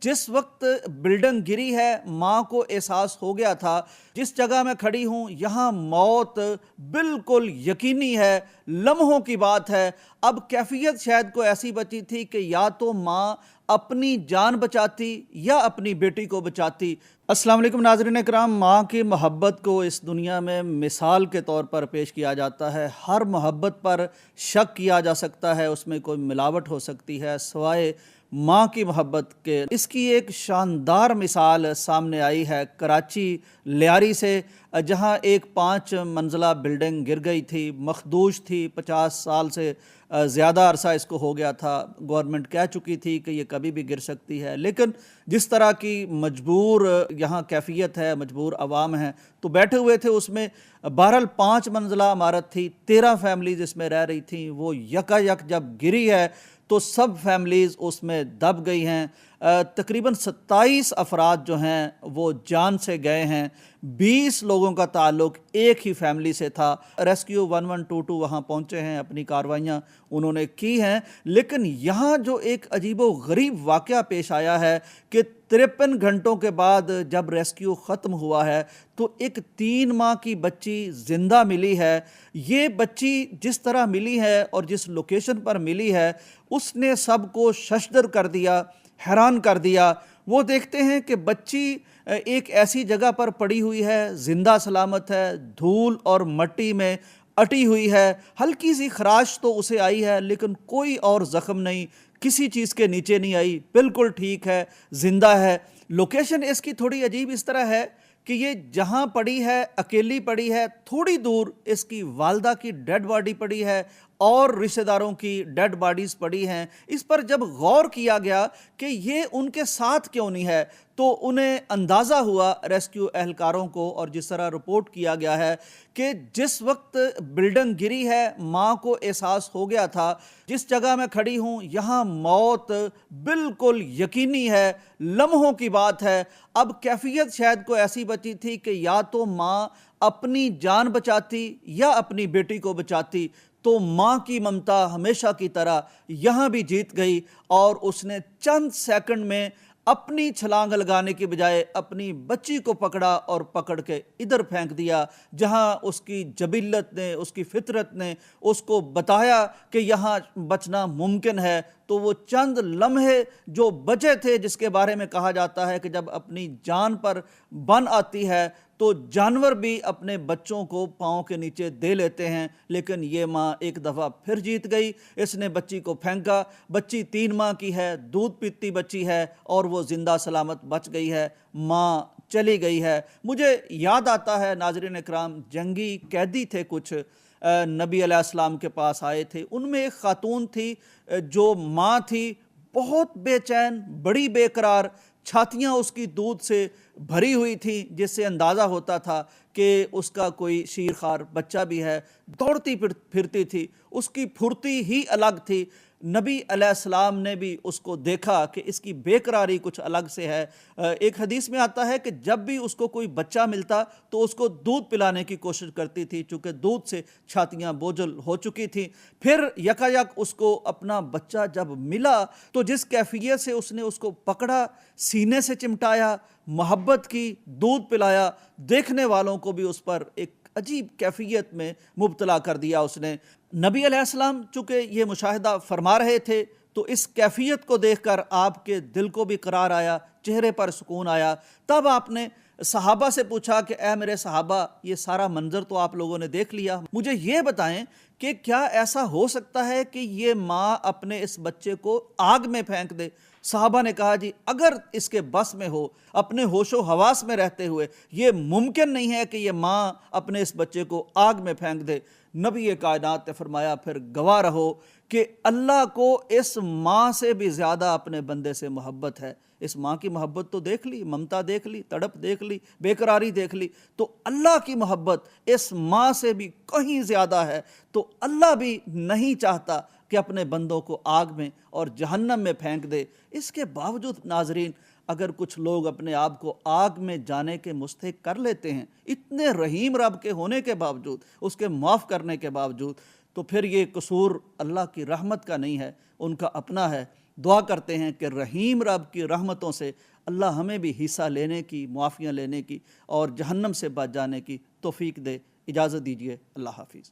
जिस वक्त बिल्डिंग गिरी है, माँ को एहसास हो गया था जिस जगह मैं खड़ी हूँ यहाँ मौत बिल्कुल यकीनी है, लम्हों की बात है। अब कैफियत शायद को ऐसी बची थी कि या तो माँ अपनी जान बचाती या अपनी बेटी को बचाती। अस्सलाम वालेकुम नाज़रीन इकराम, माँ की मोहब्बत को इस दुनिया में मिसाल के तौर पर पेश किया जाता है। हर मोहब्बत पर शक किया जा सकता है, उसमें कोई मिलावट हो सकती है सिवाय माँ की मोहब्बत के। इसकी एक शानदार मिसाल सामने आई है कराची लियारी से, जहाँ एक 5 मंजिला बिल्डिंग गिर गई थी, मखदूश थी, 50 साल से ज़्यादा अरसा इसको हो गया था। गवर्नमेंट कह चुकी थी कि ये कभी भी गिर सकती है, लेकिन जिस तरह की मजबूर यहाँ कैफियत है, मजबूर अवाम है, तो बैठे हुए थे उसमें। बहरहाल 5 मंजिला इमारत थी, 13 फैमिलीज़ इसमें रह रही थी। वो यकायक जब गिरी है तो सब फैमिलीज़ उसमें दब गई हैं। तकरीबन 27 अफराद जो हैं वो जान से गए हैं। 20 लोगों का ताल्लुक़ एक ही फैमिली से था। रेस्क्यू 1122 वहाँ पहुँचे हैं, अपनी कार्रवाइयाँ उन्होंने की हैं। लेकिन यहाँ जो एक अजीबो गरीब वाक़या पेश आया है कि 53 घंटों के बाद जब रेस्क्यू ख़त्म हुआ है तो एक 3 माह की बच्ची ज़िंदा मिली है। ये बच्ची जिस तरह मिली है और जिस लोकेशन पर मिली है उसने सबको शशदर कर दिया, हैरान कर दिया। वो देखते हैं कि बच्ची एक ऐसी जगह पर पड़ी हुई है, जिंदा सलामत है, धूल और मट्टी में अटी हुई है। हल्की सी खराश तो उसे आई है लेकिन कोई और ज़ख्म नहीं, किसी चीज़ के नीचे नहीं आई, बिल्कुल ठीक है, जिंदा है। लोकेशन इसकी थोड़ी अजीब इस तरह है कि ये जहाँ पड़ी है अकेली पड़ी है, थोड़ी दूर इसकी वालदा की डेड बॉडी पड़ी है और रिश्तेदारों की डेड बॉडीज़ पड़ी हैं। इस पर जब गौर किया गया कि ये उनके साथ क्यों नहीं है तो उन्हें अंदाज़ा हुआ रेस्क्यू एहलकारों को, और जिस तरह रिपोर्ट किया गया है कि जिस वक्त बिल्डिंग गिरी है माँ को एहसास हो गया था जिस जगह मैं खड़ी हूँ यहाँ मौत बिल्कुल यकीनी है, लम्हों की बात है। अब कैफियत शायद को ऐसी बची थी कि या तो माँ अपनी जान बचाती या अपनी बेटी को बचाती, तो माँ की ममता हमेशा की तरह यहाँ भी जीत गई और उसने चंद सेकंड में अपनी छलांग लगाने की बजाय अपनी बच्ची को पकड़ा और पकड़ के इधर फेंक दिया जहाँ उसकी जबिल्लत ने, उसकी फितरत ने उसको बताया कि यहाँ बचना मुमकिन है। तो वो चंद लम्हे जो बचे थे, जिसके बारे में कहा जाता है कि जब अपनी जान पर बन आती है तो जानवर भी अपने बच्चों को पाँव के नीचे दे लेते हैं, लेकिन ये माँ एक दफ़ा फिर जीत गई। इसने बच्ची को फेंका, बच्ची 3 माह की है, दूध पीती बच्ची है और वो ज़िंदा सलामत बच गई है, माँ चली गई है। मुझे याद आता है नाज़रीन इकराम, जंगी कैदी थे कुछ, नबी अलैहिस्सलाम के पास आए थे। उनमें एक खातून थी जो माँ थी, बहुत बेचैन, बड़ी बेकरार, छातियाँ उसकी दूध से भरी हुई थी, जिससे अंदाज़ा होता था कि उसका कोई शीरखार बच्चा भी है। दौड़ती फिरती थी, उसकी फुर्ती ही अलग थी। नबी अलैहिस्सलाम ने भी उसको देखा कि इसकी बेकरारी कुछ अलग से है। एक हदीस में आता है कि जब भी उसको कोई बच्चा मिलता तो उसको दूध पिलाने की कोशिश करती थी, चूँकि दूध से छातियाँ बोझल हो चुकी थी। फिर यकायक उसको अपना बच्चा जब मिला तो जिस कैफियत से उसने उसको पकड़ा, सीने से चिमटाया, मोहब्बत की, दूध पिलाया, देखने वालों को भी उस पर एक अजीब कैफियत में मुब्तला कर दिया उसने। नबी अलैहिस्सलाम चूँकि ये मुशाहिदा फरमा रहे थे तो इस कैफियत को देखकर आपके दिल को भी करार आया, चेहरे पर सुकून आया। तब आपने सहाबा से पूछा कि ऐ मेरे सहाबा, ये सारा मंजर तो आप लोगों ने देख लिया, मुझे ये बताएं कि क्या ऐसा हो सकता है कि ये माँ अपने इस बच्चे को आग में फेंक दे? साहबा ने कहा, जी अगर इसके बस में हो, अपने होशो हवास में रहते हुए, ये मुमकिन नहीं है कि ये माँ अपने इस बच्चे को आग में फेंक दे। नबी कायनात ने फरमाया, फिर गवाह रहो कि अल्लाह को इस माँ से भी ज़्यादा अपने बंदे से मोहब्बत है। इस माँ की मोहब्बत तो देख ली, ममता देख ली, तड़प देख ली, बेकरारी देख ली, तो अल्लाह की मोहब्बत इस माँ से भी कहीं ज़्यादा है। तो अल्लाह भी नहीं चाहता कि अपने बंदों को आग में और जहन्नम में फेंक दे। इसके बावजूद नाजरीन, अगर कुछ लोग अपने आप को आग में जाने के मुस्तहिक कर लेते हैं, इतने रहीम रब के होने के बावजूद, उसके माफ़ करने के बावजूद, तो फिर ये कसूर अल्लाह की रहमत का नहीं है, उनका अपना है। دعا کرتے ہیں کہ رحیم رب کی رحمتوں سے اللہ ہمیں بھی حصہ لینے کی، معافیاں لینے کی اور جہنم سے بچ جانے کی توفیق دے۔ اجازت دیجیے، اللہ حافظ۔